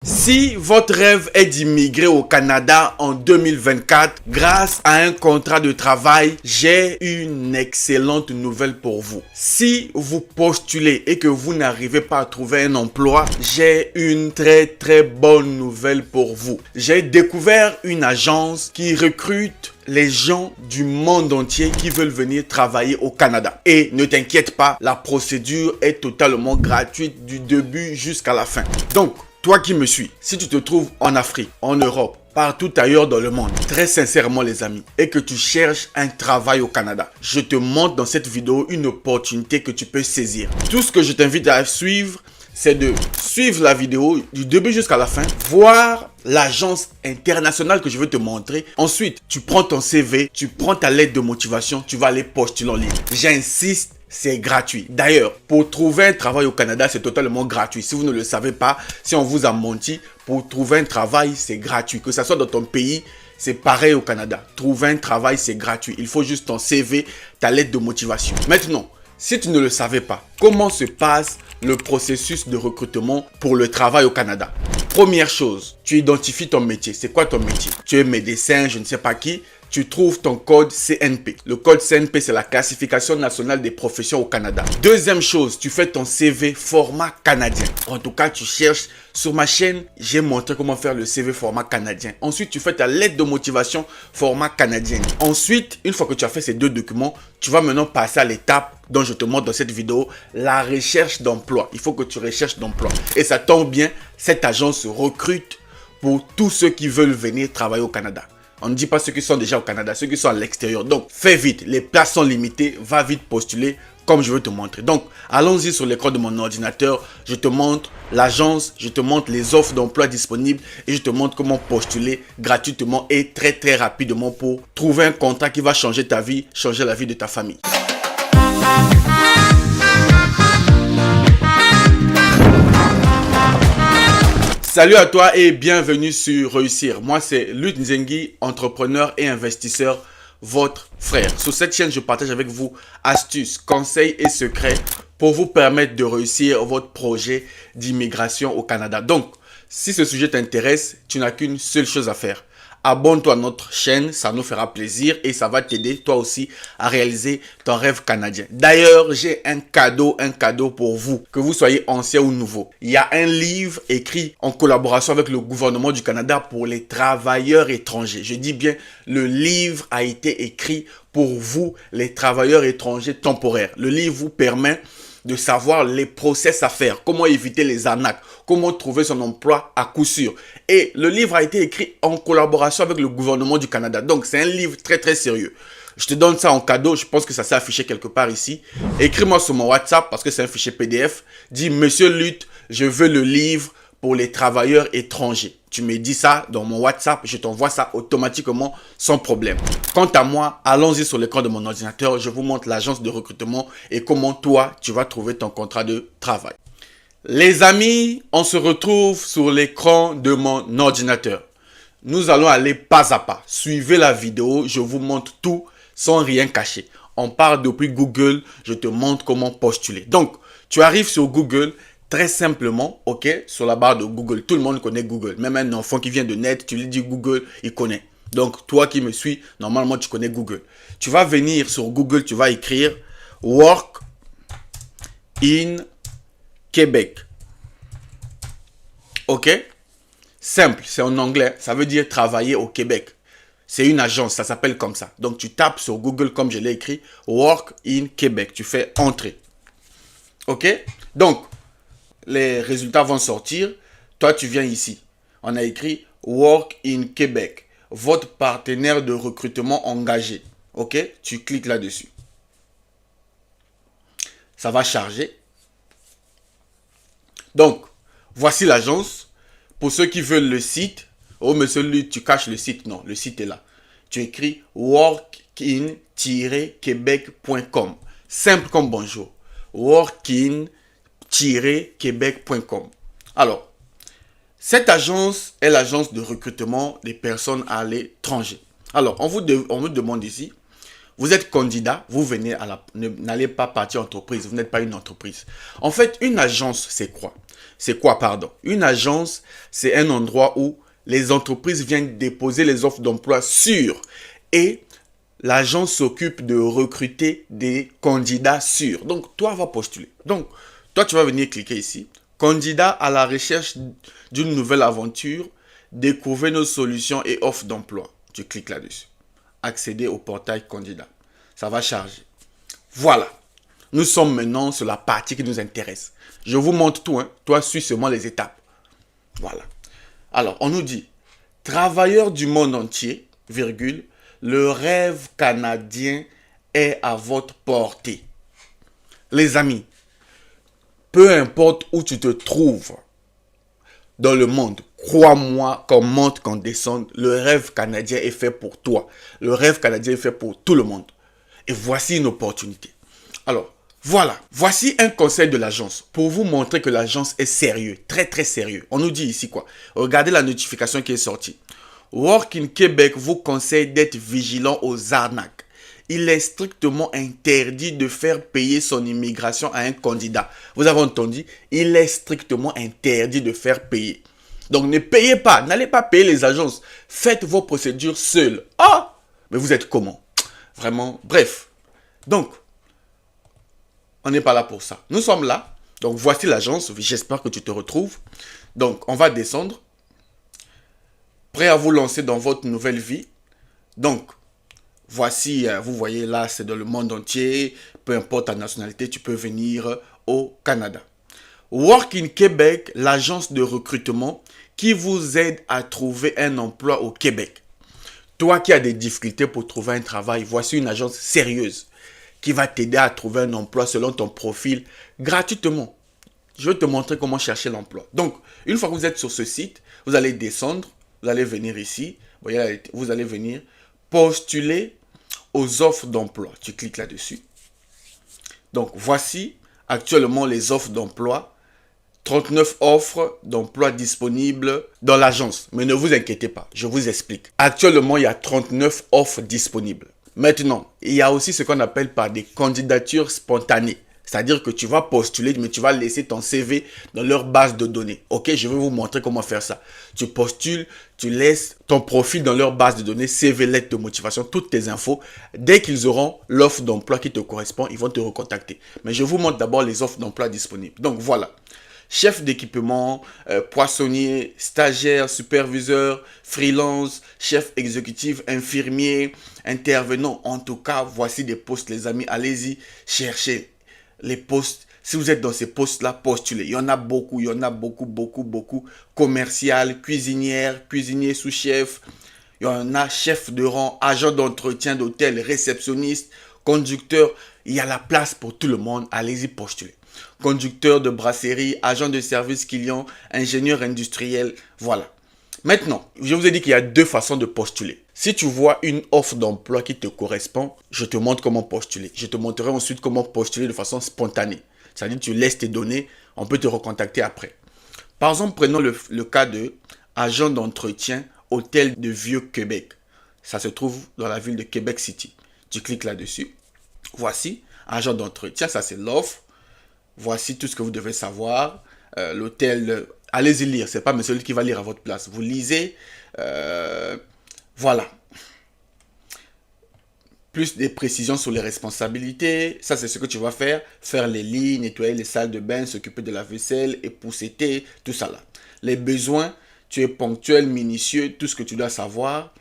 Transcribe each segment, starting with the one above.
Si votre rêve est d'immigrer au Canada en 2024 grâce à un contrat de travail, j'ai une excellente nouvelle pour vous. Si vous postulez et que vous n'arrivez pas à trouver un emploi, j'ai une très bonne nouvelle pour vous. J'ai découvert une agence qui recrute les gens du monde entier qui veulent venir travailler au Canada. Et ne t'inquiète pas, la procédure est totalement gratuite du début jusqu'à la fin. Donc, toi qui me suis, si tu te trouves en Afrique, en Europe, partout ailleurs dans le monde, très sincèrement les amis, et que tu cherches un travail au Canada, je te montre dans cette vidéo une opportunité que tu peux saisir. Tout ce que je t'invite à suivre, c'est de suivre la vidéo du début jusqu'à la fin, voir l'agence internationale que je veux te montrer. Ensuite, tu prends ton CV, tu prends ta lettre de motivation, tu vas aller postuler en ligne. J'insiste, c'est gratuit. D'ailleurs, pour trouver un travail au Canada, c'est totalement gratuit. Si vous ne le savez pas, si on vous a menti, pour trouver un travail, c'est gratuit. Que ce soit dans ton pays, c'est pareil au Canada. Trouver un travail, c'est gratuit. Il faut juste ton CV, ta lettre de motivation. Maintenant, si tu ne le savais pas, comment se passe le processus de recrutement pour le travail au Canada? Première chose, tu identifies ton métier. C'est quoi ton métier? Tu es médecin, je ne sais pas qui. Tu trouves ton code CNP. Le code CNP, c'est la classification nationale des professions au Canada. Deuxième chose, tu fais ton CV format canadien. En tout cas, tu cherches sur ma chaîne, j'ai montré comment faire le CV format canadien. Ensuite, tu fais ta lettre de motivation format canadien. Ensuite, une fois que tu as fait ces deux documents, tu vas maintenant passer à l'étape dont je te montre dans cette vidéo, la recherche d'emploi. Il faut que tu recherches d'emploi. Et ça tombe bien, cette agence recrute pour tous ceux qui veulent venir travailler au Canada. On ne dit pas ceux qui sont déjà au Canada, ceux qui sont à l'extérieur. Donc, fais vite. Les places sont limitées. Va vite postuler comme je veux te montrer. Donc, allons-y sur l'écran de mon ordinateur. Je te montre l'agence, je te montre les offres d'emploi disponibles et je te montre comment postuler gratuitement et très rapidement pour trouver un contrat qui va changer ta vie, changer la vie de ta famille. Salut à toi et bienvenue sur Réussir. Moi, c'est Lut Nzengi, entrepreneur et investisseur, votre frère. Sur cette chaîne, je partage avec vous astuces, conseils et secrets pour vous permettre de réussir votre projet d'immigration au Canada. Donc, si ce sujet t'intéresse, tu n'as qu'une seule chose à faire. Abonne-toi à notre chaîne, ça nous fera plaisir et ça va t'aider toi aussi à réaliser ton rêve canadien. D'ailleurs, j'ai un cadeau pour vous, que vous soyez ancien ou nouveau. Il y a un livre écrit en collaboration avec le gouvernement du Canada pour les travailleurs étrangers. Je dis bien, le livre a été écrit pour vous, les travailleurs étrangers temporaires. Le livre vous permet de savoir les process à faire, comment éviter les arnaques, comment trouver son emploi à coup sûr. Et le livre a été écrit en collaboration avec le gouvernement du Canada. Donc, c'est un livre très sérieux. Je te donne ça en cadeau. Je pense que ça s'est affiché quelque part ici. Écris-moi sur mon WhatsApp parce que c'est un fichier PDF. Dis, Monsieur Lut, je veux le livre pour les travailleurs étrangers. Tu me dis ça dans mon WhatsApp, je t'envoie ça automatiquement sans problème. Quant à moi, allons-y sur l'écran de mon ordinateur, je vous montre l'agence de recrutement et comment toi, tu vas trouver ton contrat de travail. Les amis, on se retrouve sur l'écran de mon ordinateur. Nous allons aller pas à pas. Suivez la vidéo, je vous montre tout sans rien cacher. On part depuis Google, je te montre comment postuler. Donc, tu arrives sur Google. Très simplement, ok, sur la barre de Google, tout le monde connaît Google. Même un enfant qui vient de naître, tu lui dis Google, il connaît. Donc, toi qui me suis, normalement, tu connais Google. Tu vas venir sur Google, tu vas écrire Work in Québec. Ok? Simple, c'est en anglais, ça veut dire travailler au Québec. C'est une agence, ça s'appelle comme ça. Donc, tu tapes sur Google comme je l'ai écrit, Work in Québec. Tu fais Entrée. Ok? Donc, les résultats vont sortir. Toi, tu viens ici. On a écrit Work in Québec. Votre partenaire de recrutement engagé. Ok? Tu cliques là-dessus. Ça va charger. Donc, voici l'agence. Pour ceux qui veulent le site. Oh, monsieur Lut, tu caches le site. Non, le site est là. Tu écris workin-québec.com. Simple comme bonjour. Workin-québec.com. Alors, cette agence est l'agence de recrutement des personnes à l'étranger. Alors, on me demande ici, Vous êtes candidat, vous venez à la... N'allez pas partir entreprise, vous n'êtes pas une entreprise. En fait, une agence, c'est quoi? C'est quoi, pardon? Une agence, c'est un endroit où les entreprises viennent déposer les offres d'emploi sûres et l'agence s'occupe de recruter des candidats sûrs. Donc, toi, va postuler. Donc, toi, tu vas venir cliquer ici. Candidat à la recherche d'une nouvelle aventure, découvrez nos solutions et offres d'emploi. Tu cliques là-dessus. Accéder au portail candidat. Ça va charger. Voilà. Nous sommes maintenant sur la partie qui nous intéresse. Je vous montre tout. Toi, suis seulement les étapes. Voilà. Alors, on nous dit, travailleurs du monde entier, virgule, le rêve canadien est à votre portée. Les amis, peu importe où tu te trouves dans le monde, crois-moi, qu'on monte, qu'on descende, le rêve canadien est fait pour toi. Le rêve canadien est fait pour tout le monde. Et voici une opportunité. Alors, voilà. Voici un conseil de l'agence pour vous montrer que l'agence est sérieux, très très sérieux. On nous dit ici quoi? Regardez la notification qui est sortie. Work in Québec vous conseille d'être vigilant aux arnaques. Il est strictement interdit de faire payer son immigration à un candidat. Vous avez entendu? Il est strictement interdit de faire payer. Donc ne payez pas, n'allez pas payer les agences. Faites vos procédures seules. Ah! Mais vous êtes comment? Vraiment, bref. Donc, on n'est pas là pour ça. Nous sommes là. Donc, voici l'agence. J'espère que tu te retrouves. Donc, on va descendre. Prêt à vous lancer dans votre nouvelle vie. Donc, voici, vous voyez là, c'est dans le monde entier. Peu importe ta nationalité, tu peux venir au Canada. Work in Québec, l'agence de recrutement qui vous aide à trouver un emploi au Québec. Toi qui as des difficultés pour trouver un travail, voici une agence sérieuse qui va t'aider à trouver un emploi selon ton profil gratuitement. Je vais te montrer comment chercher l'emploi. Donc, une fois que vous êtes sur ce site, vous allez descendre, vous allez venir ici, vous allez venir postuler aux offres d'emploi. Tu cliques là-dessus. Donc, voici actuellement les offres d'emploi. 39 offres d'emploi disponibles dans l'agence. Mais ne vous inquiétez pas, je vous explique. Actuellement, il y a 39 offres disponibles. Maintenant, il y a aussi ce qu'on appelle par des candidatures spontanées. C'est-à-dire que tu vas postuler, mais tu vas laisser ton CV dans leur base de données. Ok, je vais vous montrer comment faire ça. Tu postules, tu laisses ton profil dans leur base de données, CV, lettre de motivation, toutes tes infos. Dès qu'ils auront l'offre d'emploi qui te correspond, ils vont te recontacter. Mais je vous montre d'abord les offres d'emploi disponibles. Donc voilà. Chef d'équipement, poissonnier, stagiaire, superviseur, freelance, chef exécutif, infirmier, intervenant. En tout cas, voici des postes, les amis. Allez-y, cherchez les postes. Si vous êtes dans ces postes-là, postulez. Il y en a beaucoup, beaucoup. Commercial, cuisinière, cuisinier sous-chef. Il y en a chef de rang, agent d'entretien d'hôtel, réceptionniste, conducteur. Il y a la place pour tout le monde. Allez-y, postulez. Conducteur de brasserie, agent de service client, ingénieur industriel, voilà. Maintenant, je vous ai dit qu'il y a deux façons de postuler. Si tu vois une offre d'emploi qui te correspond, je te montre comment postuler. Je te montrerai ensuite comment postuler de façon spontanée. C'est-à-dire tu laisses tes données, on peut te recontacter après. Par exemple, prenons le cas de agent d'entretien, hôtel de Vieux-Québec. Ça se trouve dans la ville de Québec City. Tu cliques là-dessus. Voici, agent d'entretien, ça c'est l'offre. Voici tout ce que vous devez savoir. L'hôtel, allez-y lire. Ce n'est pas monsieur qui va lire à votre place. Vous lisez. Voilà. Plus des précisions sur les responsabilités. Ça, c'est ce que tu vas faire. Faire les lits, nettoyer les salles de bain, s'occuper de la vaisselle, épousseter, tout ça là. Les besoins, tu es ponctuel, minutieux, tout ce que tu dois savoir.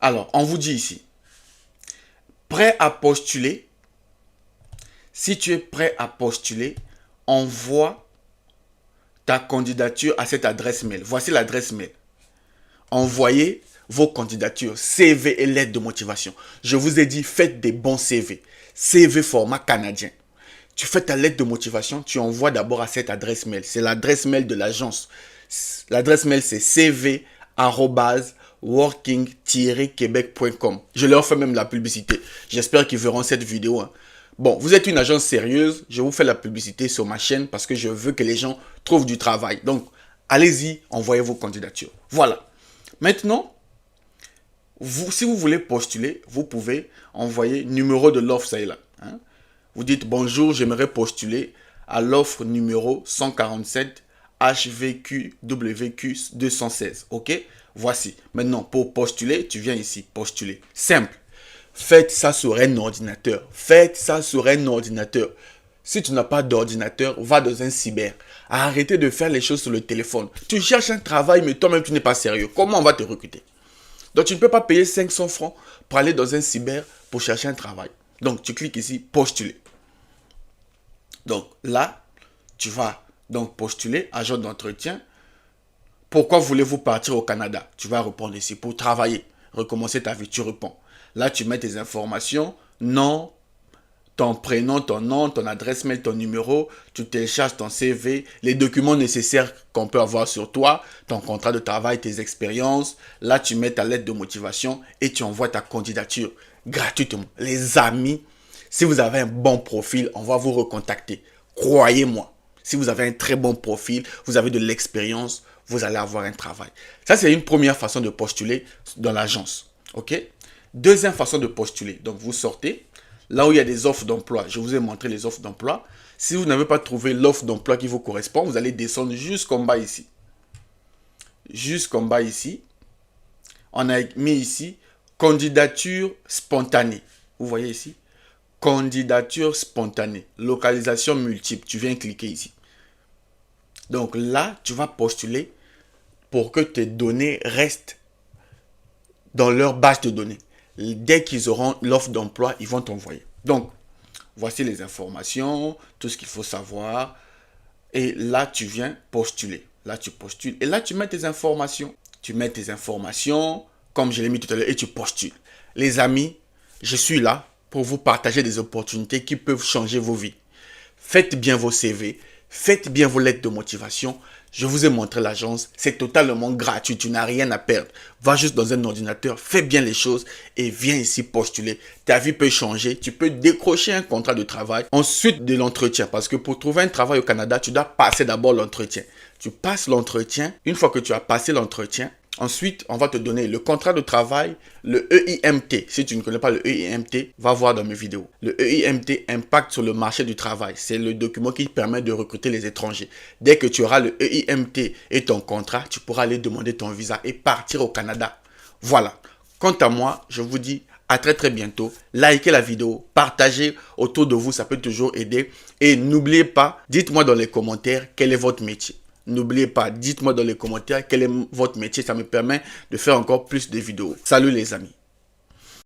Alors, on vous dit ici. Prêt à postuler. Si tu es prêt à postuler, envoie ta candidature à cette adresse mail. Voici l'adresse mail. Envoyez vos candidatures, CV et lettres de motivation. Je vous ai dit, faites des bons CV. CV format canadien. Tu fais ta lettre de motivation, tu envoies d'abord à cette adresse mail. C'est l'adresse mail de l'agence. L'adresse mail, c'est cv@working-quebec.com. Je leur fais même la publicité. J'espère qu'ils verront cette vidéo. Bon, vous êtes une agence sérieuse, je vous fais la publicité sur ma chaîne parce que je veux que les gens trouvent du travail. Donc, allez-y, envoyez vos candidatures. Voilà. Maintenant, si vous voulez postuler, vous pouvez envoyer numéro de l'offre, ça est là. Hein. Vous dites bonjour, j'aimerais postuler à l'offre numéro 147 HVQWQ 216. Ok? Voici. Maintenant, pour postuler, tu viens ici, postuler. Simple. Faites ça sur un ordinateur. Faites ça sur un ordinateur. Si tu n'as pas d'ordinateur, va dans un cyber. Arrêtez de faire les choses sur le téléphone. Tu cherches un travail, mais toi-même, tu n'es pas sérieux. Comment on va te recruter? Donc, tu ne peux pas payer 500 francs pour aller dans un cyber pour chercher un travail. Donc, tu cliques ici, postuler. Donc, là, tu vas donc postuler, agent d'entretien. Pourquoi voulez-vous partir au Canada? Tu vas répondre ici, pour travailler, recommencer ta vie, tu réponds. Là, tu mets tes informations, nom, ton prénom, ton nom, ton adresse mail, ton numéro, tu télécharges ton CV, les documents nécessaires qu'on peut avoir sur toi, ton contrat de travail, tes expériences. Là, tu mets ta lettre de motivation et tu envoies ta candidature gratuitement. Les amis, si vous avez un bon profil, on va vous recontacter. Croyez-moi, si vous avez un très bon profil, vous avez de l'expérience, vous allez avoir un travail. Ça, c'est une première façon de postuler dans l'agence. OK? Deuxième façon de postuler. Donc, vous sortez. Là où il y a des offres d'emploi, je vous ai montré les offres d'emploi. Si vous n'avez pas trouvé l'offre d'emploi qui vous correspond, vous allez descendre jusqu'en bas ici. Jusqu'en bas ici. On a mis ici candidature spontanée. Vous voyez ici? Candidature spontanée. Localisation multiple. Tu viens cliquer ici. Donc là, tu vas postuler pour que tes données restent dans leur base de données. Dès qu'ils auront l'offre d'emploi, ils vont t'envoyer. Donc, voici les informations, tout ce qu'il faut savoir. Et là, tu viens postuler. Là, tu postules. Et là, tu mets tes informations. Tu mets tes informations, comme je l'ai mis tout à l'heure, et tu postules. Les amis, je suis là pour vous partager des opportunités qui peuvent changer vos vies. Faites bien vos CV. Faites bien vos lettres de motivation. Je vous ai montré l'agence. C'est totalement gratuit. Tu n'as rien à perdre. Va juste dans un ordinateur. Fais bien les choses et viens ici postuler. Ta vie peut changer. Tu peux décrocher un contrat de travail. Ensuite de l'entretien. Parce que pour trouver un travail au Canada, tu dois passer d'abord l'entretien. Tu passes l'entretien. Une fois que tu as passé l'entretien, ensuite, on va te donner le contrat de travail, le EIMT. Si tu ne connais pas le EIMT, va voir dans mes vidéos. Le EIMT impacte sur le marché du travail. C'est le document qui permet de recruter les étrangers. Dès que tu auras le EIMT et ton contrat, tu pourras aller demander ton visa et partir au Canada. Voilà. Quant à moi, je vous dis à très très bientôt. Likez la vidéo, partagez autour de vous, ça peut toujours aider. Et n'oubliez pas, dites-moi dans les commentaires quel est votre métier. N'oubliez pas, dites-moi dans les commentaires quel est votre métier. Ça me permet de faire encore plus de vidéos. Salut les amis.